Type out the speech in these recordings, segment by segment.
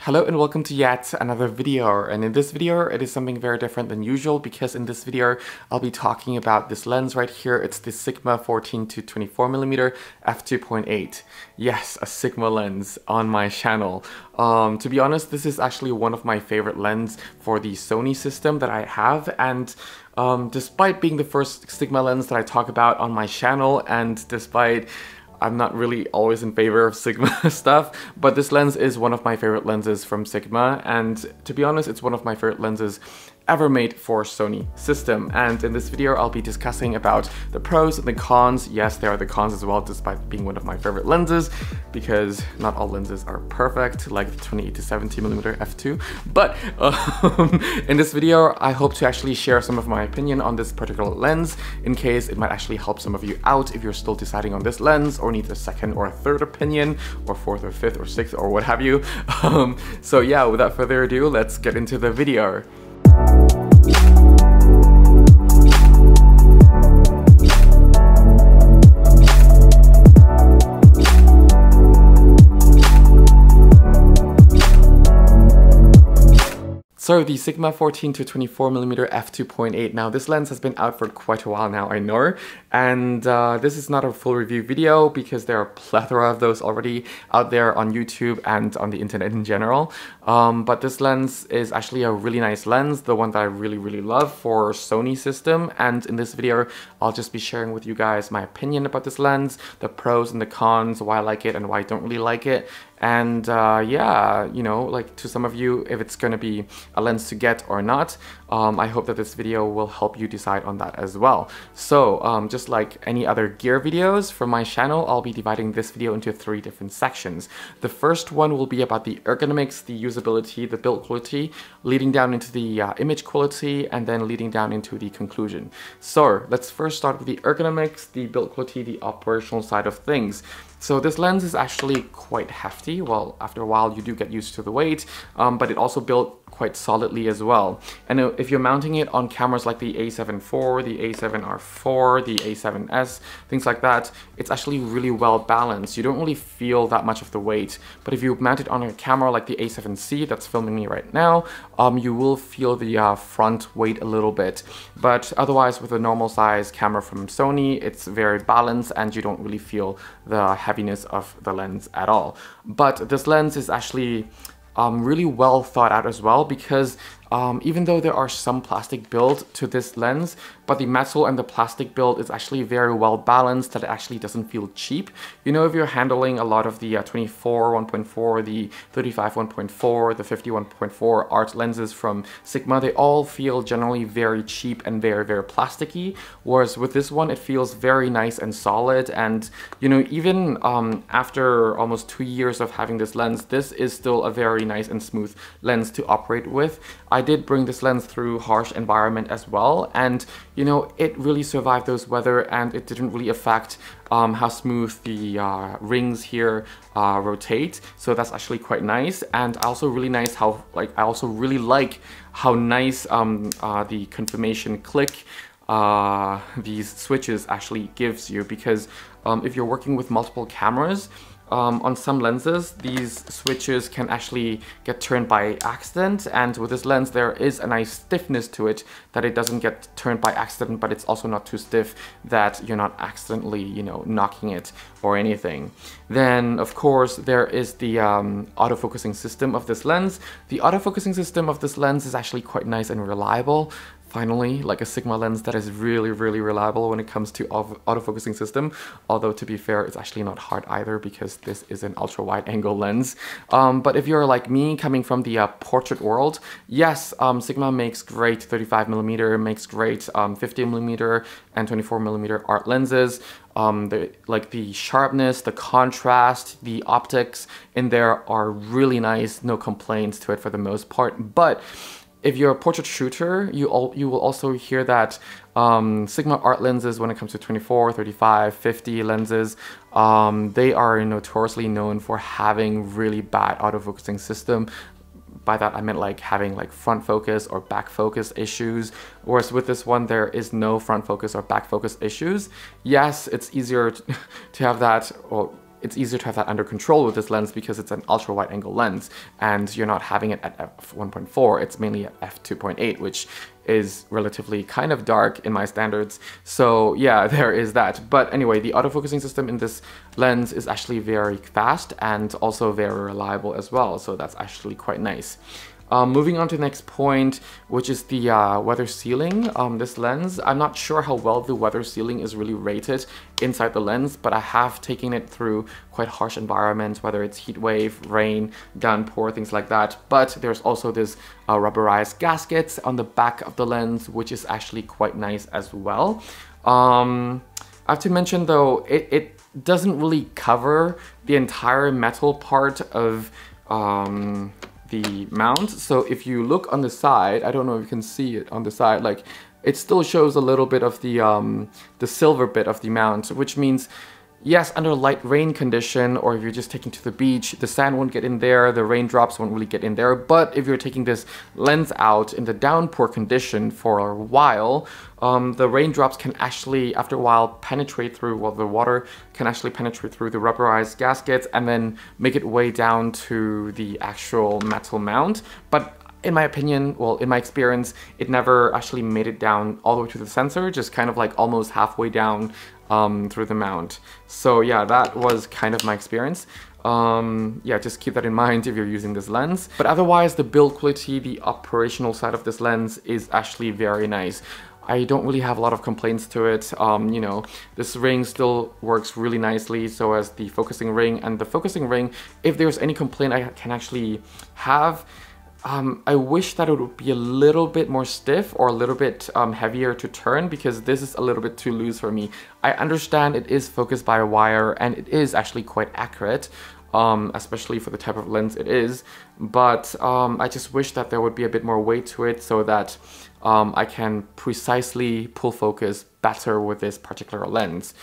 Hello and welcome to yet another video, and in this video it is something very different than usual because in this video I'll be talking about this lens right here. It's the Sigma 14 to 24mm f2.8. Yes, a Sigma lens on my channel. To be honest, this is actually one of my favorite lenses for the Sony system that I have, and despite being the first Sigma lens that I talk about on my channel, and despite I'm not really always in favor of Sigma stuff, but this lens is one of my favorite lenses from Sigma, and to be honest, it's one of my favorite lenses ever made for Sony system. And in this video I'll be discussing about the pros and the cons. Yes, there are the cons as well, despite being one of my favorite lenses, because not all lenses are perfect, like the 28 to 70mm f2. But in this video I hope to actually share some of my opinion on this particular lens, in case it might actually help some of you out if you're still deciding on this lens or need a second or a third opinion, or fourth or fifth or sixth or what have you. So yeah, without further ado, let's get into the video. So the Sigma 14 to 24mm f2.8. Now this lens has been out for quite a while now, I know, and this is not a full review video because there are a plethora of those already out there on YouTube and on the internet in general. But this lens is actually a really nice lens, the one that I really love for Sony system, and in this video I'll just be sharing with you guys my opinion about this lens, the pros and the cons, why I like it and why I don't really like it. And yeah, you know, like to some of you, if it's gonna be a lens to get or not, I hope that this video will help you decide on that as well. So just like any other gear videos from my channel, I'll be dividing this video into 3 different sections. The first one will be about the ergonomics, the usability, the build quality, leading down into the image quality, and then leading down into the conclusion. So let's first start with the ergonomics, the build quality, the operational side of things. So this lens is actually quite hefty. Well, after a while you do get used to the weight, but it also built quite solidly as well. And if you're mounting it on cameras like the A7 IV, the A7R4, the A7S, things like that, it's actually really well balanced. You don't really feel that much of the weight. But if you mount it on a camera like the A7C that's filming me right now, you will feel the front weight a little bit. But otherwise, with a normal size camera from Sony, it's very balanced and you don't really feel the heaviness of the lens at all. But this lens is actually really well thought out as well, because even though there are some plastic build to this lens, but the metal and the plastic build is actually very well balanced, that it actually doesn't feel cheap. You know, if you're handling a lot of the 24 1.4, the 35 1.4, the 50 1.4 art lenses from Sigma, they all feel generally very cheap and very plasticky, whereas with this one it feels very nice and solid. And you know, even after almost 2 years of having this lens, this is still a very nice and smooth lens to operate with. I did bring this lens through harsh environment as well, and you know, it really survived those weather, and it didn't really affect how smooth the rings here rotate. So that's actually quite nice. And also really nice how, I also really like how nice the confirmation click these switches actually gives you, because if you're working with multiple cameras, on some lenses, these switches can actually get turned by accident, and with this lens there is a nice stiffness to it, that it doesn't get turned by accident, but it's also not too stiff that you're not accidentally, you know, knocking it or anything. Then of course there is the autofocusing system of this lens. The autofocusing system of this lens is actually quite nice and reliable. Finally, like a Sigma lens that is really reliable when it comes to autofocusing system. Although to be fair, it's actually not hard either, because this is an ultra wide angle lens. But if you're like me, coming from the portrait world, yes, Sigma makes great 35mm, makes great 50mm and 24mm art lenses. Like the sharpness, the contrast, the optics in there are really nice, no complaints to it for the most part. But if you're a portrait shooter, you will also hear that Sigma art lenses, when it comes to 24, 35, 50 lenses, they are notoriously known for having really bad autofocusing system. By that I meant like having like front focus or back focus issues, whereas with this one there is no front focus or back focus issues. Yes, it's easier to have that, or it's easier to have that under control with this lens because it's an ultra wide angle lens and you're not having it at f1.4, it's mainly at f2.8, which is relatively kind of dark in my standards. So yeah, there is that. But anyway, the autofocusing system in this lens is actually very fast and also very reliable as well. So that's actually quite nice. Moving on to the next point, which is the weather sealing. This lens, I'm not sure how well the weather sealing is really rated inside the lens, but I have taken it through quite harsh environments, whether it's heat wave, rain, downpour, things like that. But there's also this rubberized gaskets on the back of the lens, which is actually quite nice as well. I have to mention though, it doesn't really cover the entire metal part of the mount. So if you look on the side, I don't know if you can see it on the side, like it still shows a little bit of the silver bit of the mount, which means yes, under light rain condition, or if you're just taking to the beach, the sand won't get in there, the raindrops won't really get in there. But if you're taking this lens out in the downpour condition for a while, the raindrops can actually, after a while, penetrate through, well, the water can actually penetrate through the rubberized gaskets and then make it way down to the actual metal mount. But in my opinion, well, in my experience, it never actually made it down all the way to the sensor, just kind of like almost halfway down through the mount. So yeah, that was kind of my experience. Yeah, just keep that in mind if you're using this lens. But otherwise, the build quality, the operational side of this lens is actually very nice. I don't really have a lot of complaints to it. You know, this ring still works really nicely, so as the focusing ring. And the focusing ring, if there's any complaint I can actually have, I wish that it would be a little bit more stiff or a little bit heavier to turn, because this is a little bit too loose for me. I understand it is focused by a wire and it is actually quite accurate, especially for the type of lens it is, but I just wish that there would be a bit more weight to it so that I can precisely pull focus better with this particular lens.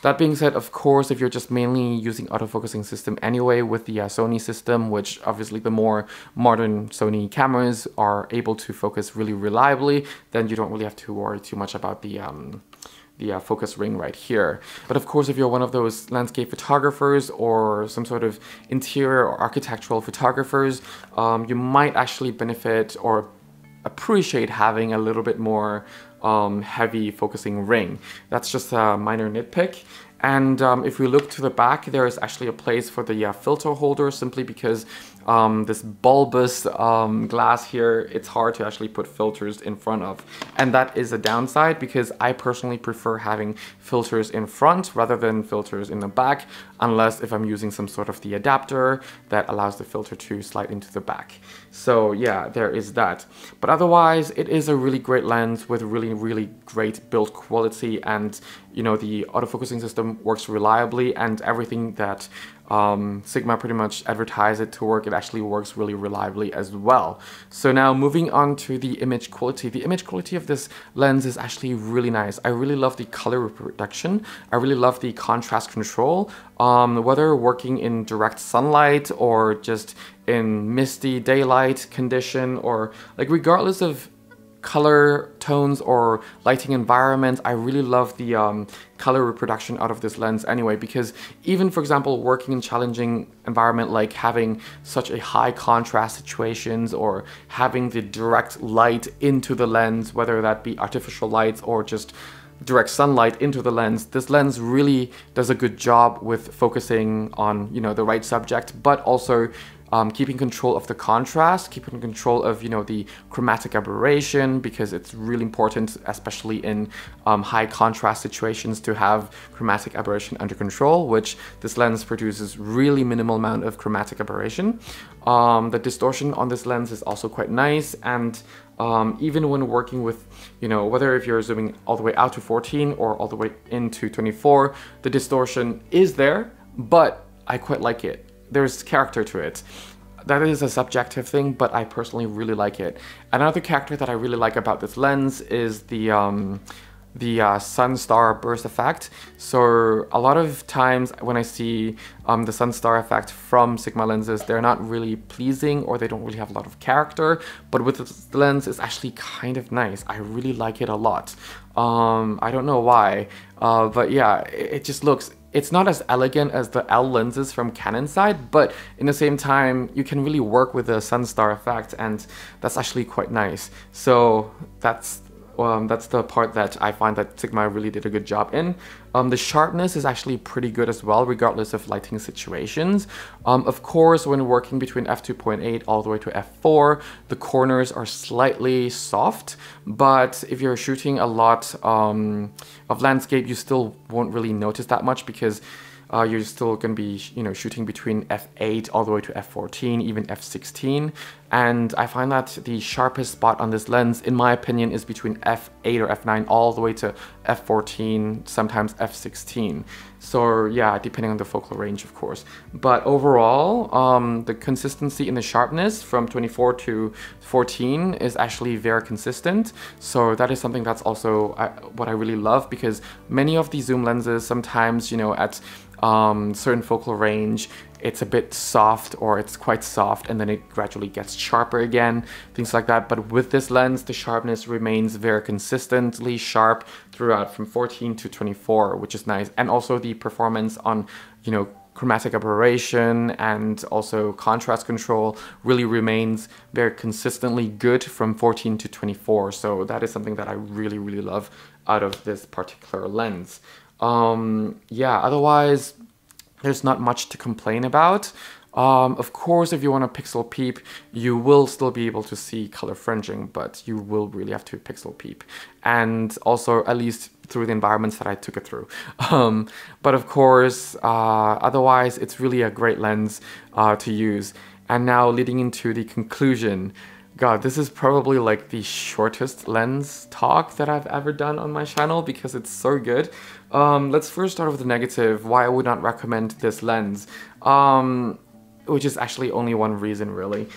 That being said, of course, if you're just mainly using autofocusing system anyway with the Sony system, which obviously the more modern Sony cameras are able to focus really reliably, then you don't really have to worry too much about the focus ring right here. But of course, if you're one of those landscape photographers or some sort of interior or architectural photographers, you might actually benefit or appreciate having a little bit more heavy focusing ring. That's just a minor nitpick. And if we look to the back, there is actually a place for the filter holder, simply because this bulbous glass here, it's hard to actually put filters in front of. And that is a downside, because I personally prefer having filters in front rather than filters in the back, unless if I'm using some sort of the adapter that allows the filter to slide into the back. So yeah, there is that. But otherwise, it is a really great lens with really great build quality, and you know, the autofocusing system works reliably, and everything that Sigma pretty much advertised it to work, it actually works really reliably as well. So now moving on to the image quality. The image quality of this lens is actually really nice. I really love the color reproduction. I really love the contrast control. Whether working in direct sunlight or just in misty daylight condition, or like regardless of color tones or lighting environments, I really love the color reproduction out of this lens anyway, because even, for example, working in challenging environment like having such a high contrast situations or having the direct light into the lens, whether that be artificial lights or just direct sunlight into the lens, this lens really does a good job with focusing on, you know, the right subject, but also keeping control of the contrast, keeping control of, you know, the chromatic aberration, because it's really important, especially in high contrast situations, to have chromatic aberration under control, which this lens produces really minimal amount of chromatic aberration. The distortion on this lens is also quite nice, and even when working with, you know, whether if you're zooming all the way out to 14 or all the way into 24, the distortion is there, but I quite like it. There's character to it. That is a subjective thing, but I personally really like it. Another character that I really like about this lens is the sun-star burst effect. So a lot of times when I see the sun-star effect from Sigma lenses, they're not really pleasing, or they don't really have a lot of character. But with this lens, it's actually kind of nice. I really like it a lot. I don't know why, but yeah, it just looks it's not as elegant as the L lenses from Canon side, but in the same time, you can really work with the Sunstar effect, and that's actually quite nice. So that's the part that I find that Sigma really did a good job in. The sharpness is actually pretty good as well, regardless of lighting situations. Of course, when working between f2.8 all the way to f4, the corners are slightly soft, but if you're shooting a lot of landscape, you still won't really notice that much, because you're still going to be, shooting between f8 all the way to f14, even f16. And I find that the sharpest spot on this lens, in my opinion, is between f8 or f9 all the way to f14, sometimes f16. So yeah, depending on the focal range, of course. But overall, the consistency in the sharpness from 24 to 14 is actually very consistent. So that is something that's also what I really love, because many of these zoom lenses, sometimes, at certain focal range, it's a bit soft, or it's quite soft, and then it gradually gets sharper again, things like that. But with this lens, the sharpness remains very consistently sharp throughout from 14 to 24, which is nice. And also the performance on, chromatic aberration and also contrast control really remains very consistently good from 14 to 24. So that is something that I really, really love out of this particular lens. Yeah, otherwise, there's not much to complain about. Of course, if you want to pixel peep, you will still be able to see color fringing, but you will really have to pixel peep. And also, at least through the environments that I took it through. But of course, otherwise, it's really a great lens to use. And now leading into the conclusion. God, this is probably like the shortest lens talk that I've ever done on my channel, because it's so good. Let's first start with the negative, why I would not recommend this lens. Which is actually only one reason really,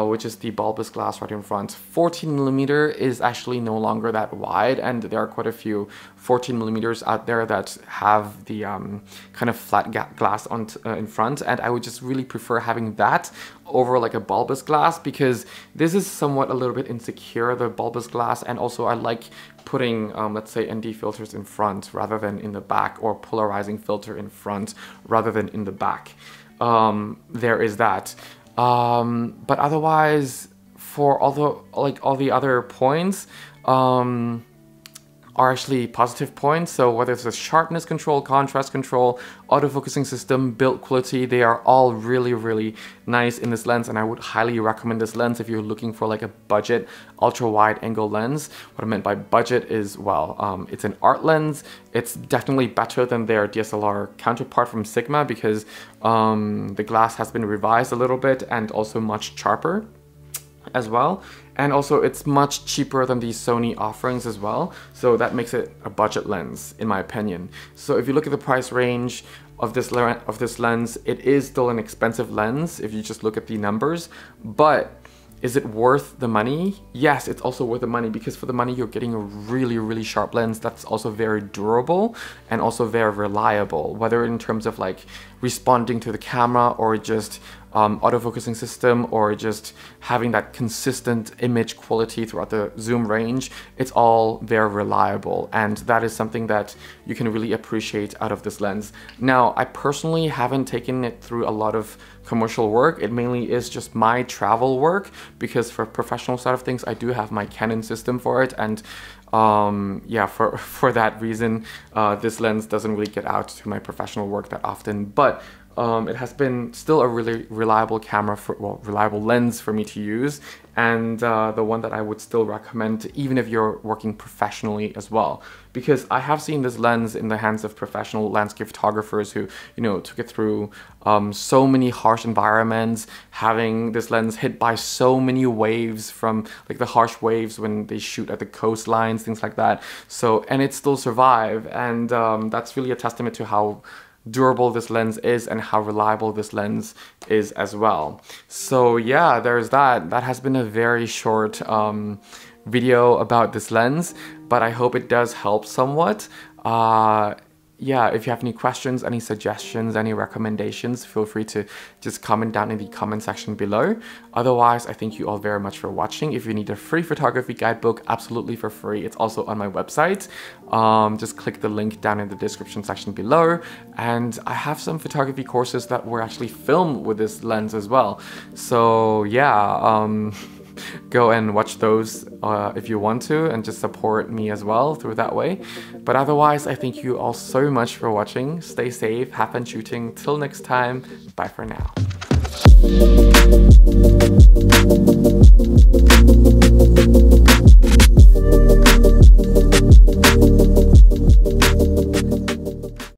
which is the bulbous glass right in front. 14mm is actually no longer that wide, and there are quite a few 14mm out there that have the kind of flat glass on in front, and I would just really prefer having that over like a bulbous glass, because this is somewhat a little bit insecure, the bulbous glass, and also I like putting, let's say, ND filters in front rather than in the back, or polarizing filter in front rather than in the back. There is that. But otherwise, for all the other points, are actually positive points. So whether it's the sharpness control, contrast control, autofocusing system, build quality, they are all really, really nice in this lens, and I would highly recommend this lens if you're looking for like a budget ultra wide angle lens. What I meant by budget is, well, it's an art lens. It's definitely better than their DSLR counterpart from Sigma, because the glass has been revised a little bit and also much sharper as well, and also it's much cheaper than the Sony offerings as well, so that makes it a budget lens in my opinion. So if you look at the price range of this lens, it is still an expensive lens if you just look at the numbers, but is it worth the money? Yes, it's also worth the money, because for the money you're getting a really, really sharp lens that's also very durable and also very reliable, whether in terms of like responding to the camera, or just autofocusing system, or just having that consistent image quality throughout the zoom range. It's all very reliable, and that is something that you can really appreciate out of this lens. Now, I personally haven't taken it through a lot of commercial work. It mainly is just my travel work, because for professional side of things, I do have my Canon system for it, and yeah, for that reason, this lens doesn't really get out to my professional work that often, but it has been still a really reliable camera reliable lens for me to use, and the one that I would still recommend even if you're working professionally as well, because I have seen this lens in the hands of professional landscape photographers who, took it through so many harsh environments, having this lens hit by so many waves, from like the harsh waves when they shoot at the coastlines, things like that. So, and it still survived, and that's really a testament to how durable this lens is and how reliable this lens is as well. So yeah, there's that. That has been a very short video about this lens, but I hope it does help somewhat. yeah, if you have any questions, any suggestions, any recommendations, feel free to just comment down in the comment section below. Otherwise, I thank you all very much for watching. If you need a free photography guidebook, absolutely for free. It's also on my website. Just click the link down in the description section below. And I have some photography courses that were actually filmed with this lens as well. So yeah, go and watch those if you want to, and just support me as well through that way. But otherwise, I thank you all so much for watching. Stay safe, have fun shooting. Till next time, bye for now.